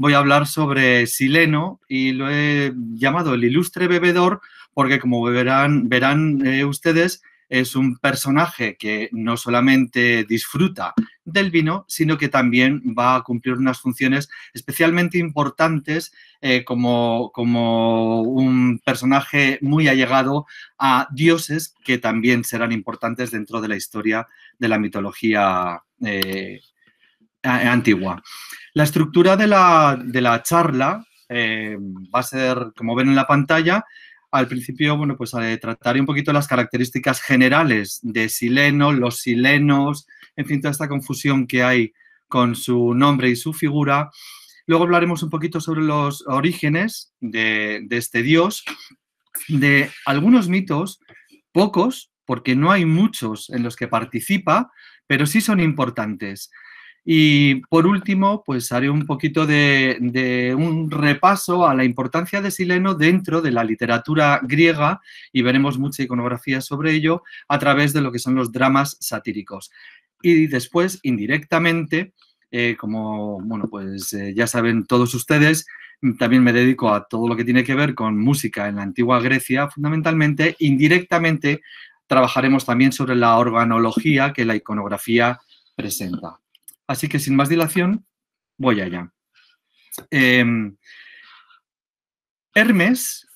voy a hablar sobre Sileno y lo he llamado el ilustre bebedor porque, como verán ustedes, es un personaje que no solamente disfruta del vino, sino que también va a cumplir unas funciones especialmente importantes como un personaje muy allegado a dioses que también serán importantes dentro de la historia de la mitología antigua. La estructura de la charla va a ser, como ven en la pantalla, al principio, bueno, pues trataré un poquito las características generales de Sileno, los silenos, en fin, toda esta confusión que hay con su nombre y su figura. Luego hablaremos un poquito sobre los orígenes de este dios, de algunos mitos, pocos, porque no hay muchos en los que participa, pero sí son importantes. Y por último, pues haré un poquito de un repaso a la importancia de Sileno dentro de la literatura griega y veremos mucha iconografía sobre ello a través de lo que son los dramas satíricos. Y después, indirectamente, como bueno, pues ya saben todos ustedes, también me dedico a todo lo que tiene que ver con música en la antigua Grecia, fundamentalmente. Indirectamente, trabajaremos también sobre la organología que la iconografía presenta. Así que, sin más dilación, voy allá. Hermes,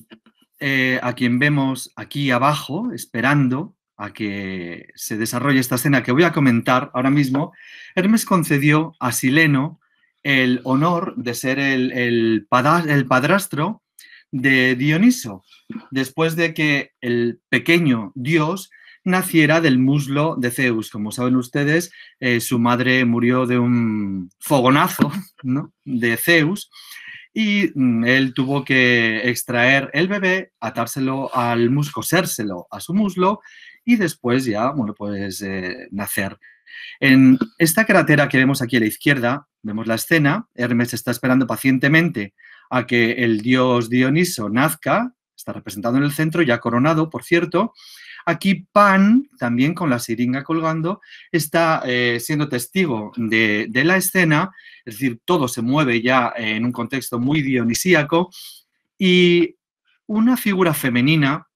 a quien vemos aquí abajo, esperando a que se desarrolle esta escena que voy a comentar ahora mismo, Hermes concedió a Sileno el honor de ser el padrastro de Dioniso, después de que el pequeño dios naciera del muslo de Zeus. Como saben ustedes, su madre murió de un fogonazo, ¿no?, de Zeus, y él tuvo que extraer el bebé, atárselo al muslo, cosérselo a su muslo y después ya, bueno, pues nacer. En esta cratera que vemos aquí a la izquierda, vemos la escena. Hermes está esperando pacientemente a que el dios Dioniso nazca, está representado en el centro, ya coronado, por cierto. Aquí Pan, también con la siringa colgando, está siendo testigo de la escena, es decir, todo se mueve ya en un contexto muy dionisíaco y una figura femenina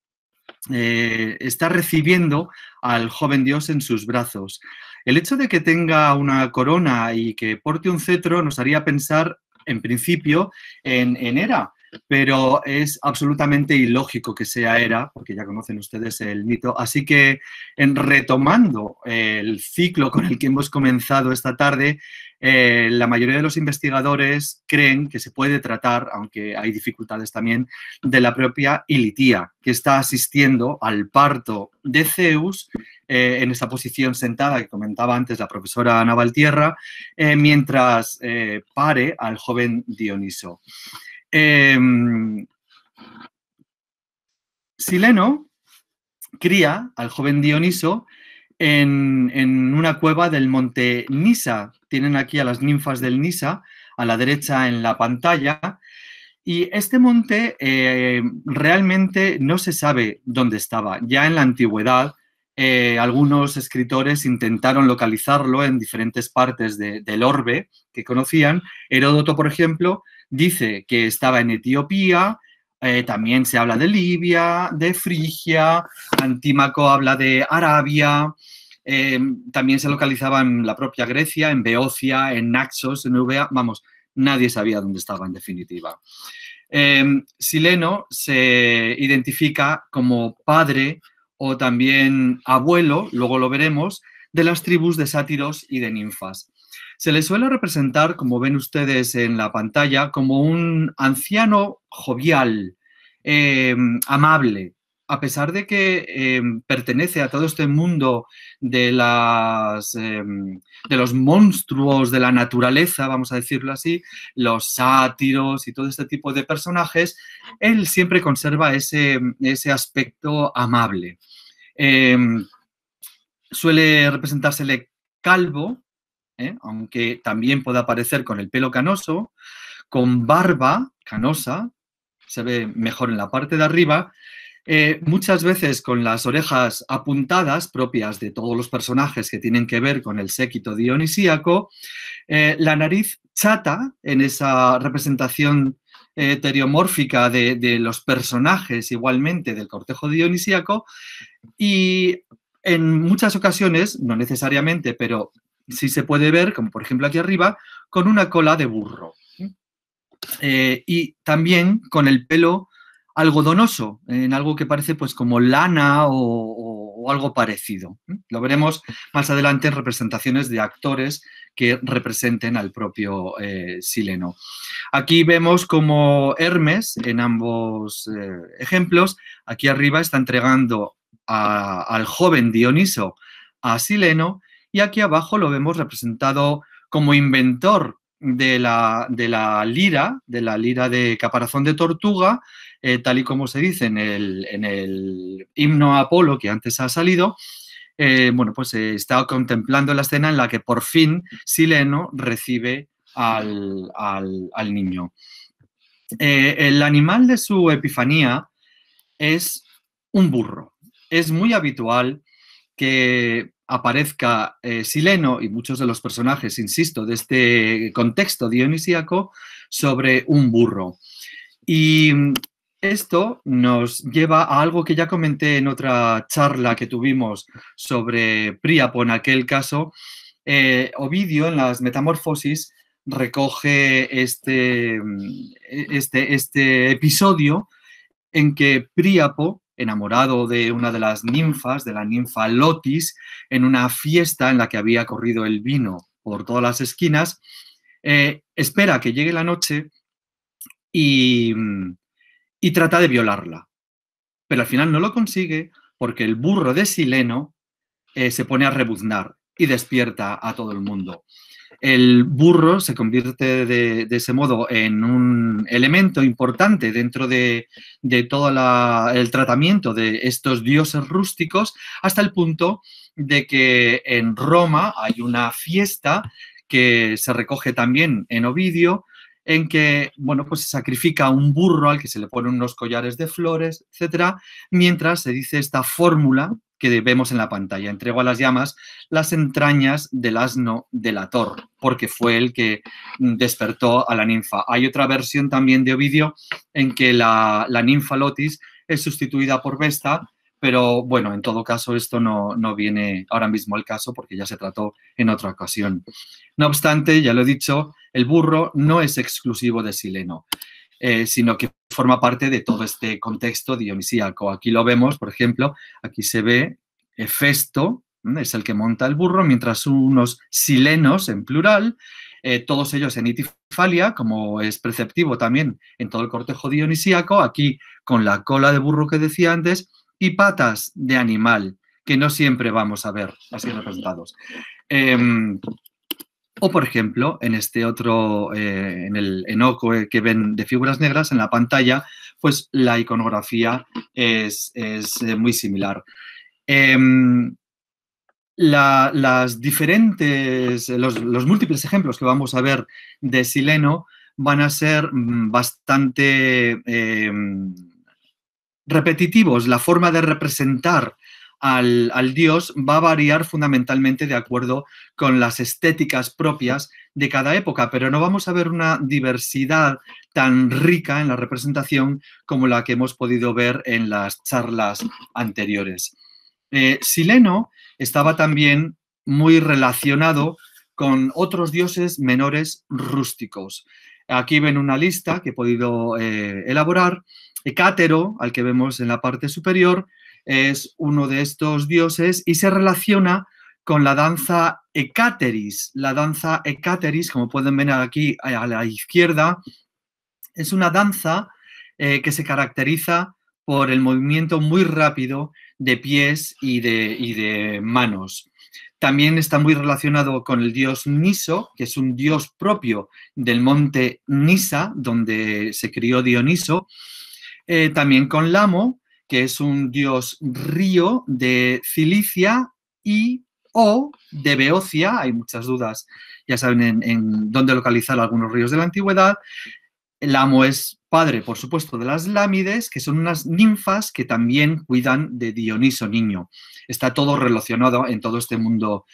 está recibiendo al joven dios en sus brazos. El hecho de que tenga una corona y que porte un cetro nos haría pensar, en principio, en Hera, pero es absolutamente ilógico que sea Hera, porque ya conocen ustedes el mito. Así que, retomando el ciclo con el que hemos comenzado esta tarde, la mayoría de los investigadores creen que se puede tratar, aunque hay dificultades también, de la propia Ilitia, que está asistiendo al parto de Zeus en esa posición sentada que comentaba antes la profesora Ana Valtierra, mientras pare al joven Dioniso. Sileno cría al joven Dioniso en una cueva del monte Nisa. Tienen aquí a las ninfas del Nisa a la derecha en la pantalla. Y este monte realmente no se sabe dónde estaba. Ya en la antigüedad, algunos escritores intentaron localizarlo en diferentes partes del orbe que conocían. Heródoto, por ejemplo, dice que estaba en Etiopía. También se habla de Libia, de Frigia. Antímaco habla de Arabia. También se localizaba en la propia Grecia, en Beocia, en Naxos, en Eubea. Vamos, nadie sabía dónde estaba en definitiva. Sileno se identifica como padre o también abuelo, luego lo veremos, de las tribus de sátiros y de ninfas. Se le suele representar, como ven ustedes en la pantalla, como un anciano jovial, amable, a pesar de que pertenece a todo este mundo de los monstruos de la naturaleza, vamos a decirlo así, los sátiros y todo este tipo de personajes, él siempre conserva ese aspecto amable. Suele representársele calvo, aunque también puede aparecer con el pelo canoso, con barba canosa, se ve mejor en la parte de arriba, muchas veces con las orejas apuntadas, propias de todos los personajes que tienen que ver con el séquito dionisíaco, la nariz chata en esa representación teriomórfica de los personajes igualmente del cortejo dionisíaco, y en muchas ocasiones, no necesariamente, pero sí se puede ver, como por ejemplo aquí arriba, con una cola de burro. Y también con el pelo algodonoso, en algo que parece pues como lana o algo parecido. Lo veremos más adelante en representaciones de actores que representen al propio Sileno. Aquí vemos como Hermes, en ambos ejemplos, aquí arriba está entregando al joven Dioniso a Sileno, y aquí abajo lo vemos representado como inventor de la lira de caparazón de tortuga, tal y como se dice en el himno a Apolo que antes ha salido. Bueno, pues está contemplando la escena en la que por fin Sileno recibe al niño. El animal de su epifanía es un burro. Es muy habitual que aparezca Sileno y muchos de los personajes, insisto, de este contexto dionisíaco sobre un burro. Y esto nos lleva a algo que ya comenté en otra charla que tuvimos sobre Príapo, en aquel caso. Ovidio, en las Metamorfosis, recoge este episodio en que Príapo, enamorado de una de las ninfas, de la ninfa Lotis, en una fiesta en la que había corrido el vino por todas las esquinas, espera que llegue la noche y trata de violarla. Pero al final no lo consigue porque el burro de Sileno se pone a rebuznar y despierta a todo el mundo. El burro se convierte de ese modo en un elemento importante dentro de todo el tratamiento de estos dioses rústicos, hasta el punto de que en Roma hay una fiesta que se recoge también en Ovidio, en que, bueno, pues se sacrifica un burro al que se le ponen unos collares de flores, etcétera, mientras se dice esta fórmula que vemos en la pantalla: entregó a las llamas las entrañas del asno delator, porque fue el que despertó a la ninfa. Hay otra versión también de Ovidio en que la ninfa Lotis es sustituida por Vesta, pero bueno, en todo caso esto no viene ahora mismo al caso porque ya se trató en otra ocasión. No obstante, ya lo he dicho, el burro no es exclusivo de Sileno, sino que forma parte de todo este contexto dionisíaco. Aquí lo vemos, por ejemplo, aquí se ve Hefesto, es el que monta el burro, mientras unos silenos, en plural, todos ellos en itifalia, como es preceptivo también en todo el cortejo dionisíaco, aquí con la cola de burro que decía antes y patas de animal, que no siempre vamos a ver así representados. O, por ejemplo, en este otro, en el enoco que ven de figuras negras en la pantalla, pues la iconografía es muy similar. Las diferentes, los múltiples ejemplos que vamos a ver de Sileno van a ser bastante repetitivos. La forma de representar al dios va a variar fundamentalmente de acuerdo con las estéticas propias de cada época, pero no vamos a ver una diversidad tan rica en la representación como la que hemos podido ver en las charlas anteriores. Sileno estaba también muy relacionado con otros dioses menores rústicos. Aquí ven una lista que he podido elaborar. Hecátero, al que vemos en la parte superior, es uno de estos dioses y se relaciona con la danza Hecáteris. La danza Hecáteris, como pueden ver aquí a la izquierda, es una danza que se caracteriza por el movimiento muy rápido de pies y de manos. También está muy relacionado con el dios Niso, que es un dios propio del monte Nisa, donde se crió Dioniso. También con Lamo, que es un dios río de Cilicia o de Beocia. Hay muchas dudas, ya saben, en dónde localizar algunos ríos de la antigüedad. Lamo es padre, por supuesto, de las Lámides, que son unas ninfas que también cuidan de Dioniso niño. Está todo relacionado en todo este mundo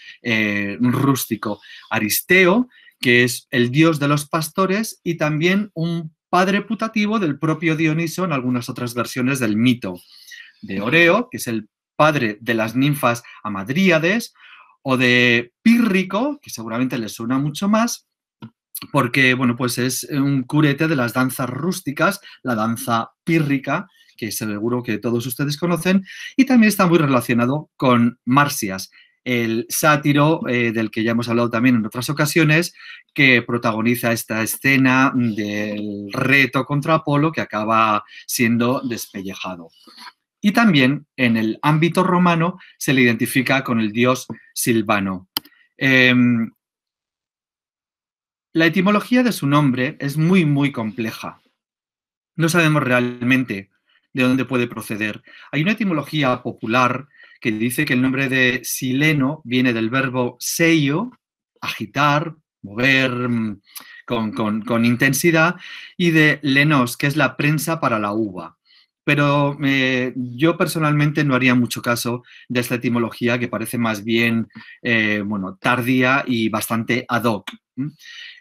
rústico. Aristeo, que es el dios de los pastores y también un padre putativo del propio Dioniso en algunas otras versiones del mito. De Oreo, que es el padre de las ninfas amadríades, o de Pírrico, que seguramente les suena mucho más, porque, bueno, pues es un curete de las danzas rústicas, la danza pírrica, que seguro que todos ustedes conocen, y también está muy relacionado con Marsias, el sátiro del que ya hemos hablado también en otras ocasiones, que protagoniza esta escena del reto contra Apolo que acaba siendo despellejado. Y también en el ámbito romano se le identifica con el dios Silvano. La etimología de su nombre es muy, muy compleja. No sabemos realmente de dónde puede proceder. Hay una etimología popular que dice que el nombre de Sileno viene del verbo seio, agitar, mover con intensidad, y de lenos, que es la prensa para la uva. Pero yo personalmente no haría mucho caso de esta etimología que parece más bien bueno, tardía y bastante ad hoc.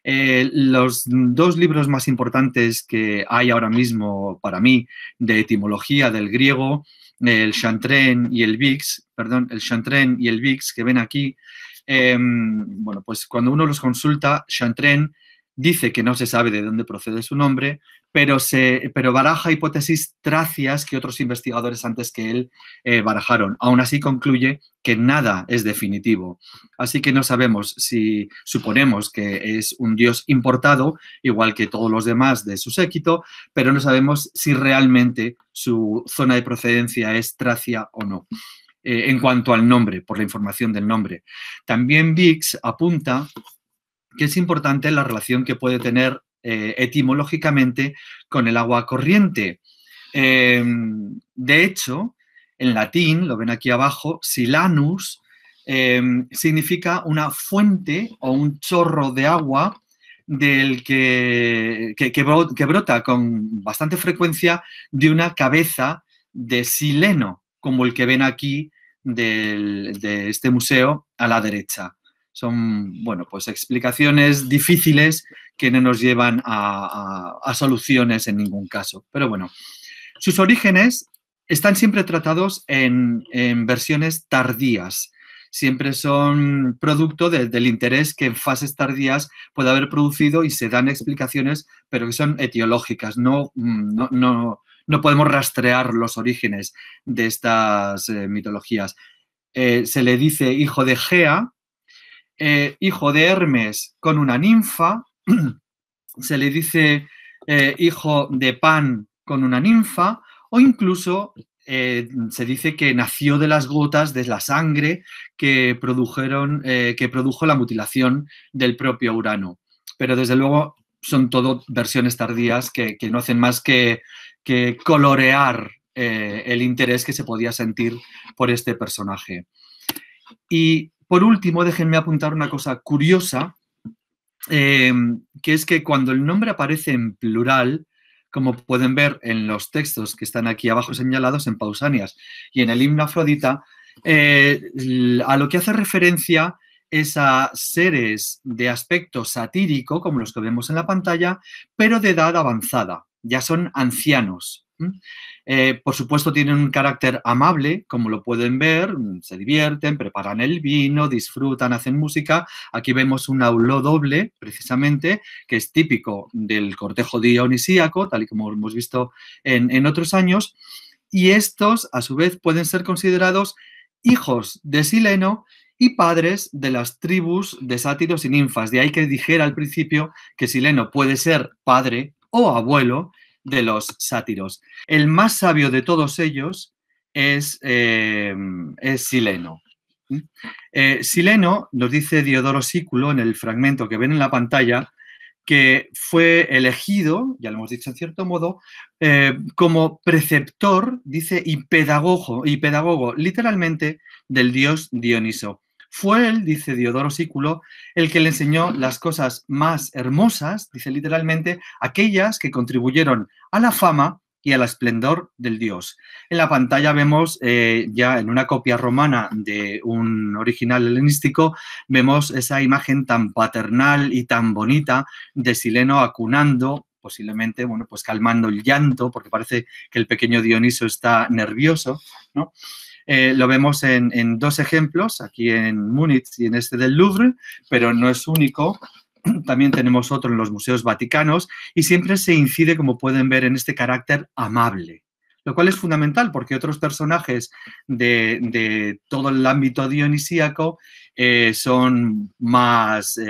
Los dos libros más importantes que hay ahora mismo para mí de etimología del griego, el Chantrenne y el Vix, que ven aquí, bueno, pues cuando uno los consulta, Chantrenne dice que no se sabe de dónde procede su nombre, pero baraja hipótesis tracias que otros investigadores antes que él barajaron. Aún así concluye que nada es definitivo. Así que no sabemos si suponemos que es un dios importado, igual que todos los demás de su séquito, pero no sabemos si realmente su zona de procedencia es Tracia o no. En cuanto al nombre, por la información del nombre. También Vix apunta que es importante la relación que puede tener etimológicamente con el agua corriente. De hecho, en latín, lo ven aquí abajo, silanus significa una fuente o un chorro de agua del que brota con bastante frecuencia de una cabeza de sileno, como el que ven aquí de este museo a la derecha. Son, bueno, pues explicaciones difíciles que no nos llevan a soluciones en ningún caso. Pero bueno, sus orígenes están siempre tratados en versiones tardías. Siempre son producto del interés que en fases tardías puede haber producido y se dan explicaciones, pero que son etiológicas. No podemos rastrear los orígenes de estas mitologías. Se le dice hijo de Gea, hijo de Hermes con una ninfa, se le dice hijo de Pan con una ninfa, o incluso se dice que nació de las gotas de la sangre que produjo la mutilación del propio Urano. Pero desde luego son todo versiones tardías que no hacen más que colorear el interés que se podía sentir por este personaje. Y por último, déjenme apuntar una cosa curiosa, que es que cuando el nombre aparece en plural, como pueden ver en los textos que están aquí abajo señalados en Pausanias y en el himno Afrodita, a lo que hace referencia es a seres de aspecto satírico, como los que vemos en la pantalla, pero de edad avanzada, ya son ancianos. Por supuesto tienen un carácter amable, como lo pueden ver, se divierten, preparan el vino, disfrutan, hacen música. Aquí vemos un auló doble, precisamente, que es típico del cortejo dionisíaco, tal y como hemos visto en otros años, y estos, a su vez, pueden ser considerados hijos de Sileno y padres de las tribus de sátiros y ninfas. De ahí que dijera al principio que Sileno puede ser padre o abuelo de los sátiros. El más sabio de todos ellos es Sileno. Sileno, nos dice Diodoro Sículo en el fragmento que ven en la pantalla, que fue elegido, ya lo hemos dicho en cierto modo, como preceptor, dice, y pedagogo, literalmente, del dios Dioniso. Fue él, dice Diodoro Sículo, el que le enseñó las cosas más hermosas, dice literalmente, aquellas que contribuyeron a la fama y al esplendor del dios. En la pantalla vemos ya en una copia romana de un original helenístico, vemos esa imagen tan paternal y tan bonita de Sileno acunando, posiblemente, bueno, pues calmando el llanto, porque parece que el pequeño Dioniso está nervioso, ¿no? Lo vemos en dos ejemplos, aquí en Múnich y en este del Louvre, pero no es único. También tenemos otro en los museos vaticanos y siempre se incide, como pueden ver, en este carácter amable, lo cual es fundamental porque otros personajes de todo el ámbito dionisíaco son más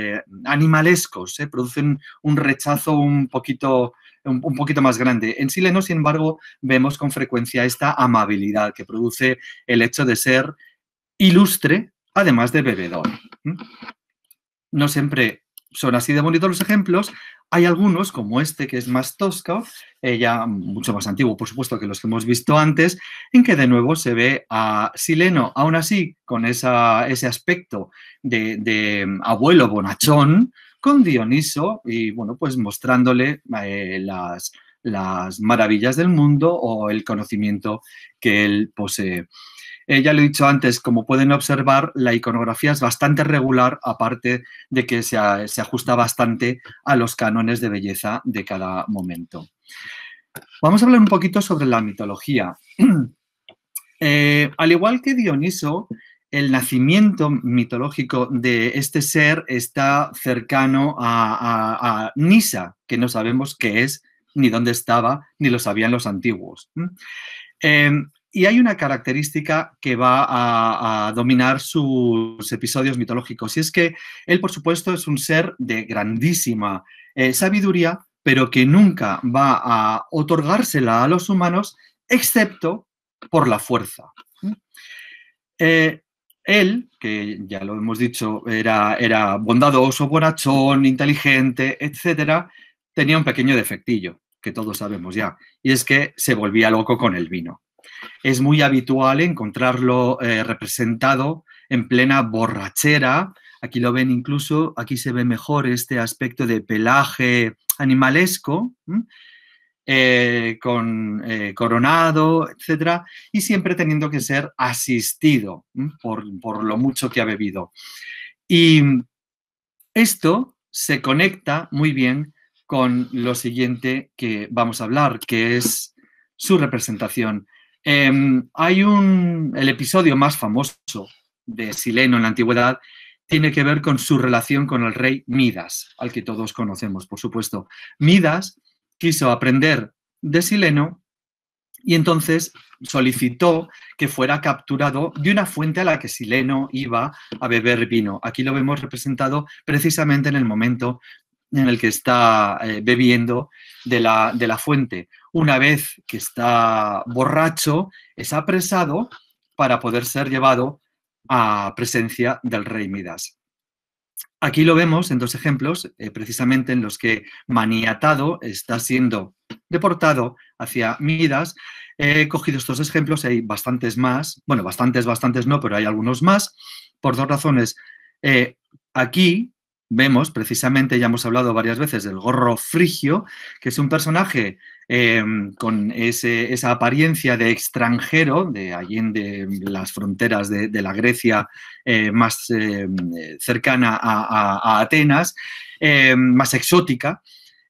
animalescos, producen un rechazo un poquito más grande. En Sileno, sin embargo, vemos con frecuencia esta amabilidad que produce el hecho de ser ilustre, además de bebedor. No siempre son así de bonitos los ejemplos. Hay algunos, como este, que es más tosco, ya mucho más antiguo, por supuesto, que los que hemos visto antes, en que de nuevo se ve a Sileno, aún así, con ese aspecto de abuelo bonachón, con Dioniso y, bueno, pues mostrándole las maravillas del mundo o el conocimiento que él posee. Ya lo he dicho antes, como pueden observar, la iconografía es bastante regular, aparte de que se ajusta bastante a los cánones de belleza de cada momento. Vamos a hablar un poquito sobre la mitología. Al igual que Dioniso, el nacimiento mitológico de este ser está cercano a Nisa, que no sabemos qué es, ni dónde estaba, ni lo sabían los antiguos. Y hay una característica que va a dominar sus episodios mitológicos, y es que él, por supuesto, es un ser de grandísima sabiduría, pero que nunca va a otorgársela a los humanos, excepto por la fuerza. Él, que ya lo hemos dicho, era bondadoso, bonachón, inteligente, etc., tenía un pequeño defectillo, que todos sabemos ya, y es que se volvía loco con el vino. Es muy habitual encontrarlo representado en plena borrachera. Aquí lo ven incluso, aquí se ve mejor este aspecto de pelaje animalesco, coronado, etcétera, y siempre teniendo que ser asistido por lo mucho que ha bebido. Y esto se conecta muy bien con lo siguiente que vamos a hablar, que es su representación. Hay el episodio más famoso de Sileno en la antigüedad tiene que ver con su relación con el rey Midas, al que todos conocemos, por supuesto. Midas quiso aprender de Sileno y entonces solicitó que fuera capturado de una fuente a la que Sileno iba a beber vino. Aquí lo vemos representado precisamente en el momento en el que está bebiendo de la fuente. Una vez que está borracho, es apresado para poder ser llevado a presencia del rey Midas. Aquí lo vemos en dos ejemplos, precisamente en los que maniatado está siendo deportado hacia Midas. He cogido estos ejemplos, hay bastantes más, bueno, bastantes no, pero hay algunos más, por dos razones. Aquí vemos precisamente, ya hemos hablado varias veces del gorro frigio, que es un personaje con esa apariencia de extranjero, de allende las fronteras de la Grecia más cercana a Atenas, más exótica,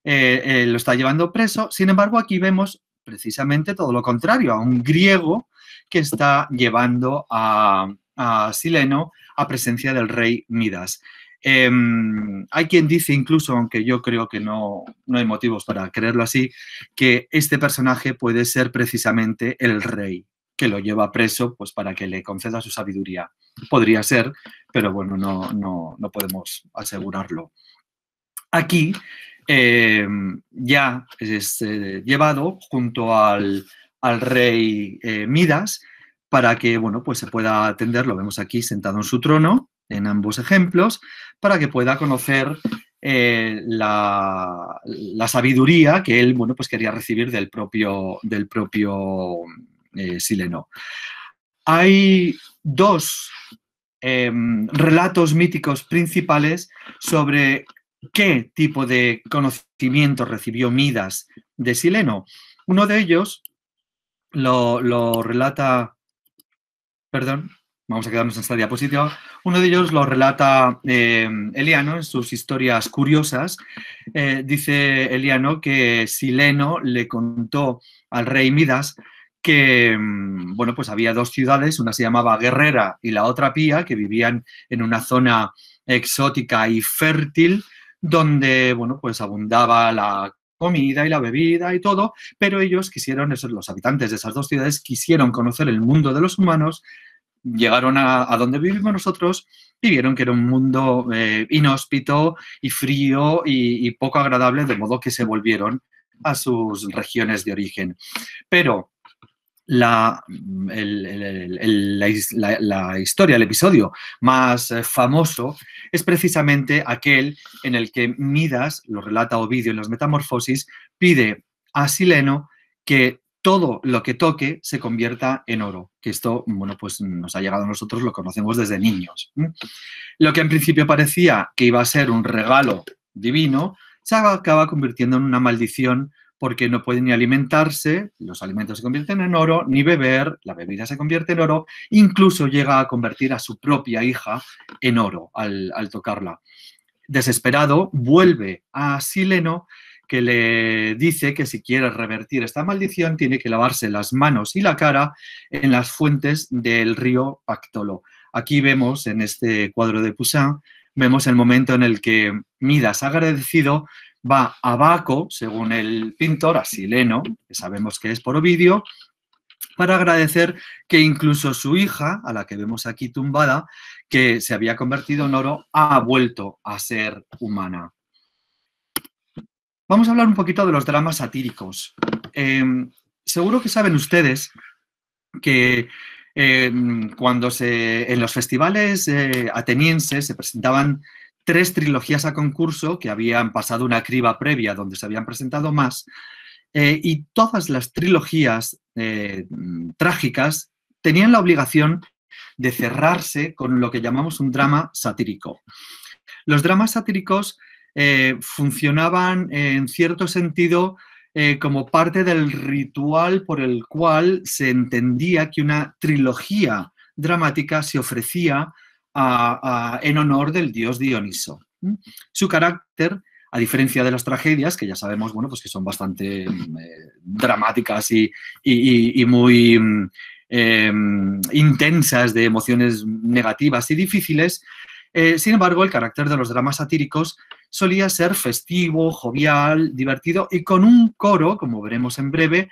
lo está llevando preso. Sin embargo, aquí vemos precisamente todo lo contrario, a un griego que está llevando a Sileno a presencia del rey Midas. Hay quien dice incluso, aunque yo creo que no hay motivos para creerlo así, que este personaje puede ser precisamente el rey que lo lleva preso pues para que le conceda su sabiduría. Podría ser, pero bueno, no podemos asegurarlo. Aquí ya es llevado junto al rey Midas para que bueno, pues se pueda atender, lo vemos aquí sentado en su trono, en ambos ejemplos, para que pueda conocer la sabiduría que él bueno, pues quería recibir del propio Sileno. Hay dos relatos míticos principales sobre qué tipo de conocimiento recibió Midas de Sileno. Uno de ellos lo relata, perdón, vamos a quedarnos en esta diapositiva. Uno de ellos lo relata Eliano en sus historias curiosas. Dice Eliano que Sileno le contó al rey Midas que, bueno, pues había dos ciudades, una se llamaba Guerrera y la otra Pía, que vivían en una zona exótica y fértil, donde, bueno, pues abundaba la comida y la bebida y todo, pero ellos quisieron, los habitantes de esas dos ciudades, quisieron conocer el mundo de los humanos, llegaron a donde vivimos nosotros y vieron que era un mundo inhóspito y frío y poco agradable, de modo que se volvieron a sus regiones de origen. Pero la historia, el episodio más famoso es precisamente aquel en el que Midas, lo relata Ovidio en las Metamorfosis, pide a Sileno que todo lo que toque se convierta en oro, que esto, bueno, pues nos ha llegado a nosotros, lo conocemos desde niños. Lo que en principio parecía que iba a ser un regalo divino, se acaba convirtiendo en una maldición porque no pueden ni alimentarse, los alimentos se convierten en oro, ni beber, la bebida se convierte en oro, incluso llega a convertir a su propia hija en oro al tocarla. Desesperado, vuelve a Sileno, que le dice que si quiere revertir esta maldición tiene que lavarse las manos y la cara en las fuentes del río Pactolo. Aquí vemos, en este cuadro de Poussin, vemos el momento en el que Midas, agradecido, va a Baco, según el pintor, a Sileno, que sabemos que es por Ovidio, para agradecer que incluso su hija, a la que vemos aquí tumbada, que se había convertido en oro, ha vuelto a ser humana. Vamos a hablar un poquito de los dramas satíricos. Seguro que saben ustedes que cuando en los festivales atenienses se presentaban 3 trilogías a concurso que habían pasado una criba previa donde se habían presentado más, y todas las trilogías trágicas tenían la obligación de cerrarse con lo que llamamos un drama satírico. Los dramas satíricos funcionaban en cierto sentido como parte del ritual por el cual se entendía que una trilogía dramática se ofrecía en honor del dios Dioniso. Su carácter, a diferencia de las tragedias, que ya sabemos, bueno, pues que son bastante dramáticas y muy intensas, de emociones negativas y difíciles, sin embargo, el carácter de los dramas satíricos solía ser festivo, jovial, divertido y con un coro, como veremos en breve,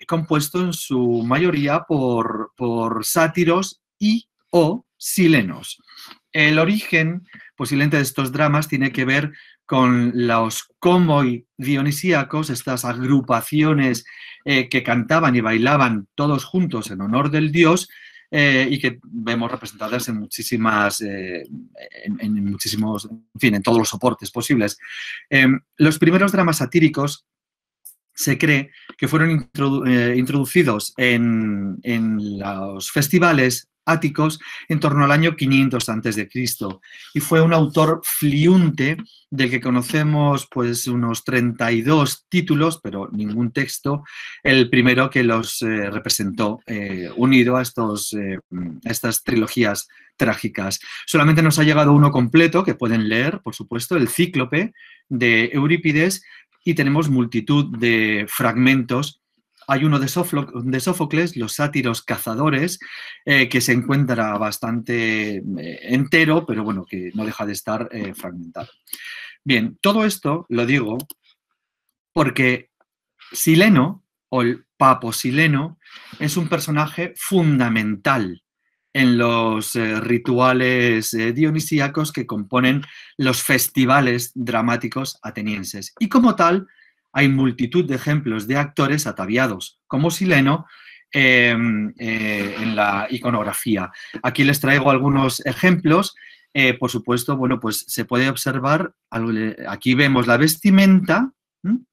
compuesto en su mayoría por sátiros y o silenos. El origen, posiblemente, de estos dramas tiene que ver con los comoi dionisíacos, estas agrupaciones que cantaban y bailaban todos juntos en honor del dios, y que vemos representadas en muchísimos, en fin, en todos los soportes posibles. Los primeros dramas satíricos se cree que fueron introducidos en los festivales áticos en torno al año 500 a.C. y fue un autor Fliunte del que conocemos pues unos 32 títulos, pero ningún texto, el primero que los representó unido a estas trilogías trágicas. Solamente nos ha llegado uno completo que pueden leer, por supuesto, el Cíclope de Eurípides, y tenemos multitud de fragmentos. Hay uno de Sófocles, Los sátiros cazadores, que se encuentra bastante entero, pero bueno, que no deja de estar fragmentado. Bien, todo esto lo digo porque Sileno, o el Papo Sileno, es un personaje fundamental en los rituales dionisíacos que componen los festivales dramáticos atenienses. Y como tal, hay multitud de ejemplos de actores ataviados como Sileno en la iconografía. Aquí les traigo algunos ejemplos. Por supuesto, bueno, pues se puede observar, aquí vemos la vestimenta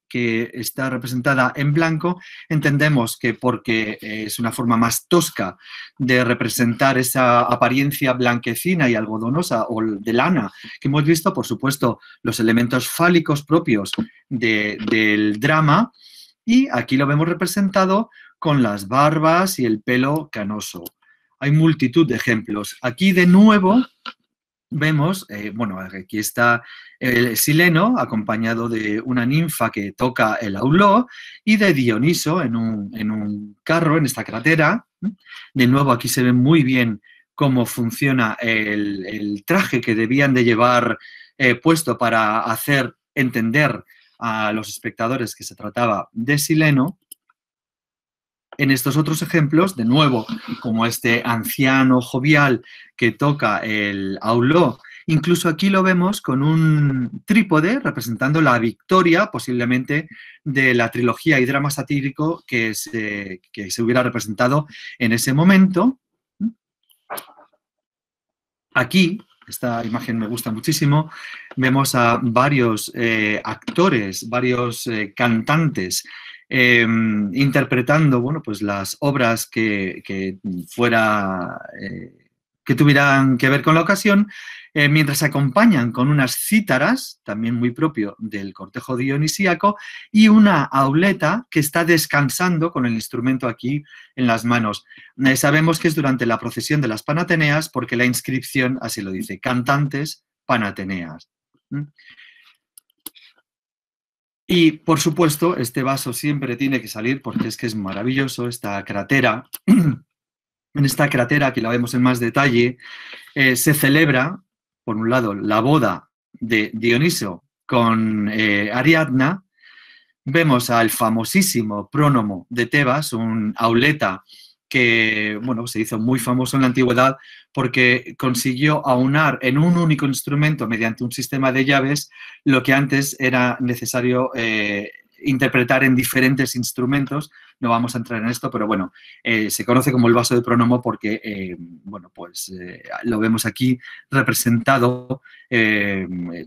que está representada en blanco, entendemos que porque es una forma más tosca de representar esa apariencia blanquecina y algodonosa o de lana que hemos visto, por supuesto, los elementos fálicos propios del drama, y aquí lo vemos representado con las barbas y el pelo canoso. Hay multitud de ejemplos. Aquí de nuevo vemos, bueno, aquí está el Sileno acompañado de una ninfa que toca el auló y de Dioniso en un carro, en esta cratera. De nuevo aquí se ve muy bien cómo funciona el traje que debían de llevar puesto para hacer entender a los espectadores que se trataba de Sileno. En estos otros ejemplos, de nuevo, como este anciano jovial que toca el auló, incluso aquí lo vemos con un trípode representando la victoria, posiblemente, de la trilogía y drama satírico que se hubiera representado en ese momento. Aquí, esta imagen me gusta muchísimo, vemos a varios actores, varios cantantes interpretando, bueno, pues las obras que tuvieran que ver con la ocasión, mientras se acompañan con unas cítaras, también muy propio del cortejo dionisíaco, y una auleta que está descansando con el instrumento aquí en las manos. Sabemos que es durante la procesión de las Panateneas porque la inscripción así lo dice, cantantes Panateneas. Y, por supuesto, este vaso siempre tiene que salir porque es que es maravilloso, esta cratera. En esta cratera, que la vemos en más detalle, se celebra, por un lado, la boda de Dioniso con Ariadna. Vemos al famosísimo prónomo de Tebas, un auleta que, bueno, se hizo muy famoso en la antigüedad porque consiguió aunar en un único instrumento mediante un sistema de llaves lo que antes era necesario interpretar en diferentes instrumentos. No vamos a entrar en esto, pero bueno, se conoce como el vaso de prónomo porque, bueno, pues lo vemos aquí representado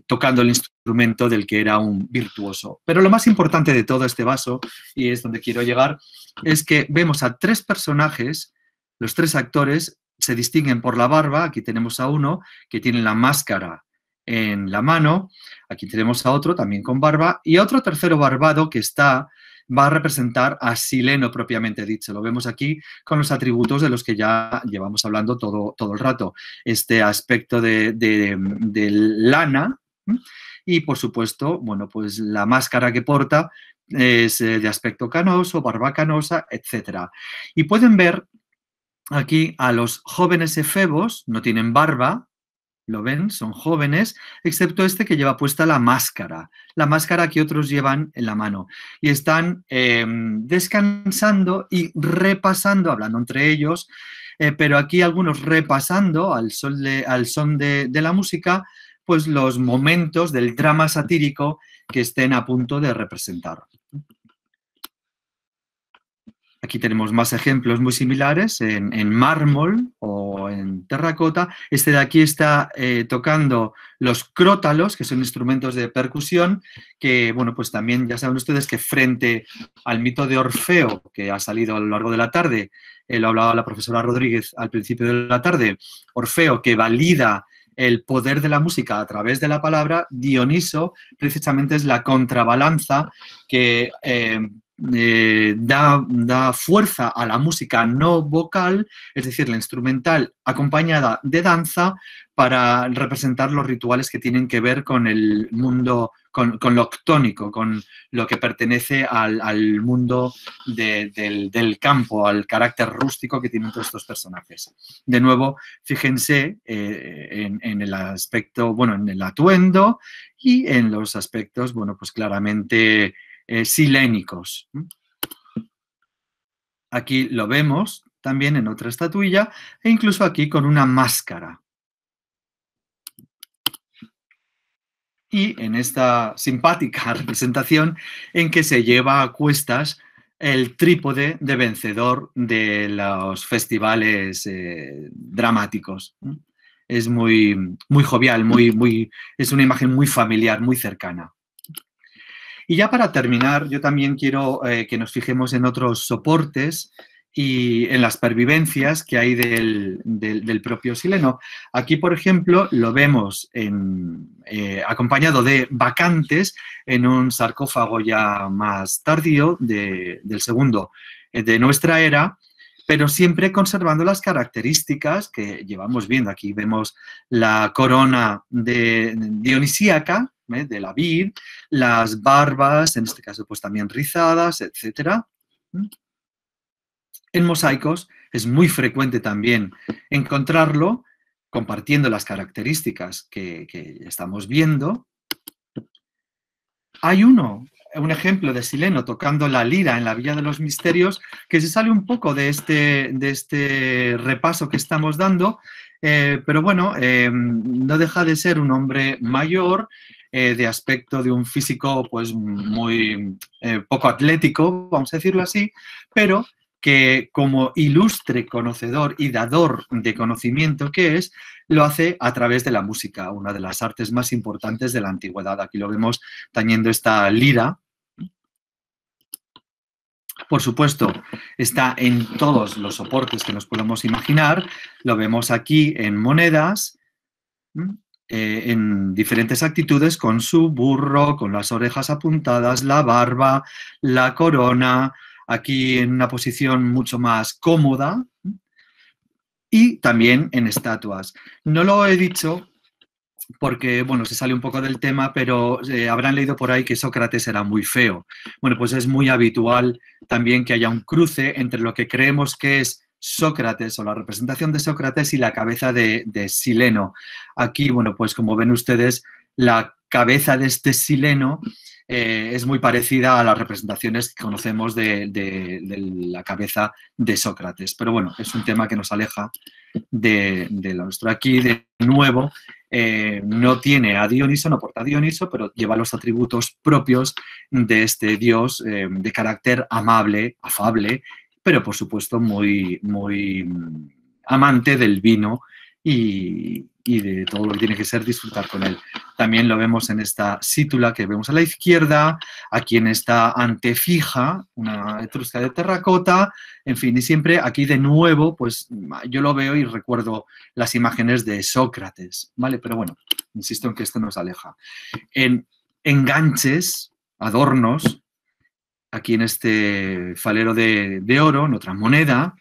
tocando el instrumento del que era un virtuoso. Pero lo más importante de todo este vaso, y es donde quiero llegar, es que vemos a tres personajes, los tres actores se distinguen por la barba. Aquí tenemos a uno que tiene la máscara en la mano, aquí tenemos a otro también con barba y a otro tercero barbado que va a representar a Sileno propiamente dicho. Lo vemos aquí con los atributos de los que ya llevamos hablando todo el rato. Este aspecto de lana y, por supuesto, bueno, pues la máscara que porta es de aspecto canoso, barba canosa, etc. Y pueden ver aquí a los jóvenes efebos, no tienen barba, ¿lo ven? Son jóvenes, excepto este que lleva puesta la máscara que otros llevan en la mano. Y están descansando y repasando, hablando entre ellos, pero aquí algunos repasando al son de la música, pues los momentos del drama satírico que estén a punto de representar. Aquí tenemos más ejemplos muy similares en mármol o en terracota. Este de aquí está tocando los crótalos, que son instrumentos de percusión, que, bueno, pues también ya saben ustedes que frente al mito de Orfeo, que ha salido a lo largo de la tarde, lo hablaba la profesora Rodríguez al principio de la tarde, Orfeo que valida el poder de la música a través de la palabra, Dioniso precisamente es la contrabalanza que da fuerza a la música no vocal, es decir, la instrumental acompañada de danza, para representar los rituales que tienen que ver con el mundo, con lo octónico, con lo que pertenece al mundo del campo, al carácter rústico que tienen todos estos personajes. De nuevo, fíjense en el aspecto, bueno, en el atuendo y en los aspectos, bueno, pues claramente silénicos. Aquí lo vemos también en otra estatuilla e incluso aquí con una máscara. Y en esta simpática representación en que se lleva a cuestas el trípode de vencedor de los festivales dramáticos. Es muy jovial, es una imagen muy familiar, muy cercana. Y ya para terminar, yo también quiero que nos fijemos en otros soportes y en las pervivencias que hay del propio sileno. Aquí, por ejemplo, lo vemos acompañado de bacantes en un sarcófago ya más tardío del segundo de nuestra era, pero siempre conservando las características que llevamos viendo. Aquí vemos la corona dionisíaca, de la vid, las barbas, en este caso pues también rizadas, etcétera. En mosaicos es muy frecuente también encontrarlo compartiendo las características que estamos viendo. Hay un ejemplo de Sileno tocando la lira en la Villa de los Misterios que se sale un poco de este repaso que estamos dando, pero bueno, no deja de ser un hombre mayor, de aspecto de un físico pues muy poco atlético, vamos a decirlo así, pero que como ilustre conocedor y dador de conocimiento que es, lo hace a través de la música, una de las artes más importantes de la antigüedad. Aquí lo vemos tañendo esta lira. Por supuesto, está en todos los soportes que nos podemos imaginar. Lo vemos aquí en monedas, en diferentes actitudes, con su burro, con las orejas apuntadas, la barba, la corona, aquí en una posición mucho más cómoda, y también en estatuas. No lo he dicho porque, bueno, se sale un poco del tema, pero habrán leído por ahí que Sócrates era muy feo. Bueno, pues es muy habitual también que haya un cruce entre lo que creemos que es Sócrates o la representación de Sócrates y la cabeza de Sileno. Aquí, bueno, pues como ven ustedes, la cabeza de este Sileno es muy parecida a las representaciones que conocemos de la cabeza de Sócrates. Pero bueno, es un tema que nos aleja de lo nuestro. Aquí, de nuevo, no tiene a Dioniso, no porta a Dioniso, pero lleva los atributos propios de este dios de carácter amable, afable, pero por supuesto muy, muy amante del vino y de todo lo que tiene que ser disfrutar con él. También lo vemos en esta sítula que vemos a la izquierda, aquí en esta antefija, una etrusca de terracota, en fin, y siempre aquí de nuevo, pues yo lo veo y recuerdo las imágenes de Sócrates, ¿vale? Pero bueno, insisto en que esto nos aleja. En enganches, adornos, aquí en este falero de oro, en otra moneda.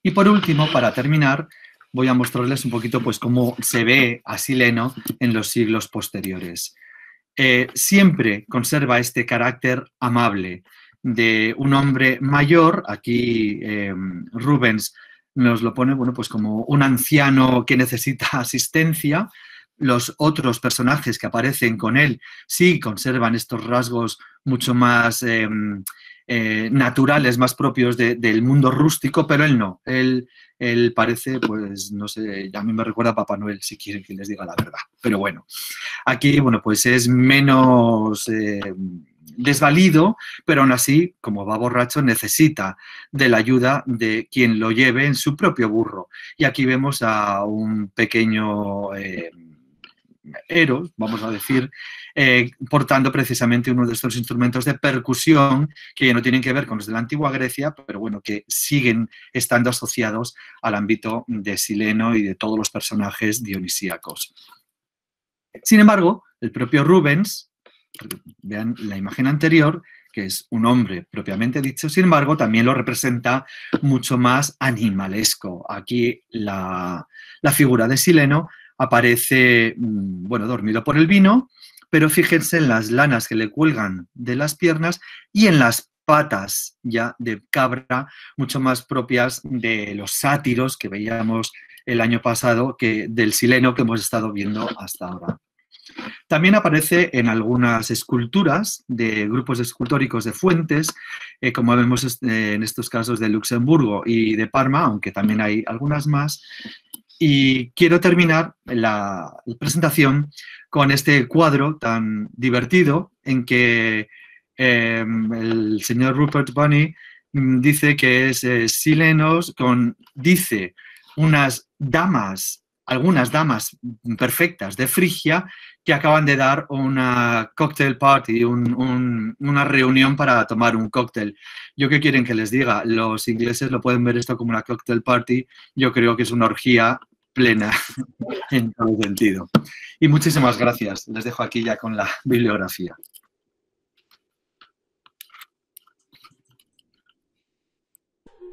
Y por último, para terminar, voy a mostrarles un poquito pues, cómo se ve a Sileno en los siglos posteriores. Siempre conserva este carácter amable de un hombre mayor. Aquí Rubens nos lo pone bueno, pues como un anciano que necesita asistencia. Los otros personajes que aparecen con él sí conservan estos rasgos mucho más naturales, más propios del mundo rústico, pero él no. Él parece, pues, no sé, a mí me recuerda a Papá Noel, si quieren que les diga la verdad. Pero bueno, aquí, bueno, pues es menos desvalido, pero aún así, como va borracho, necesita de la ayuda de quien lo lleve en su propio burro. Y aquí vemos a un pequeño Eros, vamos a decir, portando precisamente uno de estos instrumentos de percusión que no tienen que ver con los de la antigua Grecia, pero bueno, que siguen estando asociados al ámbito de Sileno y de todos los personajes dionisíacos. Sin embargo, el propio Rubens, vean la imagen anterior, que es un hombre propiamente dicho, sin embargo, también lo representa mucho más animalesco. Aquí la figura de Sileno aparece, bueno, dormido por el vino, pero fíjense en las lanas que le cuelgan de las piernas y en las patas ya de cabra, mucho más propias de los sátiros que veíamos el año pasado, que del Sileno que hemos estado viendo hasta ahora. También aparece en algunas esculturas de grupos escultóricos de Fuentes, como vemos en estos casos de Luxemburgo y de Parma, aunque también hay algunas más. Y quiero terminar la presentación con este cuadro tan divertido en que el señor Rupert Bunny dice que es Silenos dice, unas damas algunas damas perfectas de Frigia que acaban de dar una cocktail party, una reunión para tomar un cóctel. ¿Yo qué quieren que les diga? Los ingleses lo pueden ver esto como una cocktail party. Yo creo que es una orgía plena en todo sentido. Y muchísimas gracias. Les dejo aquí ya con la bibliografía.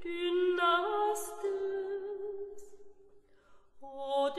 Dynastes, o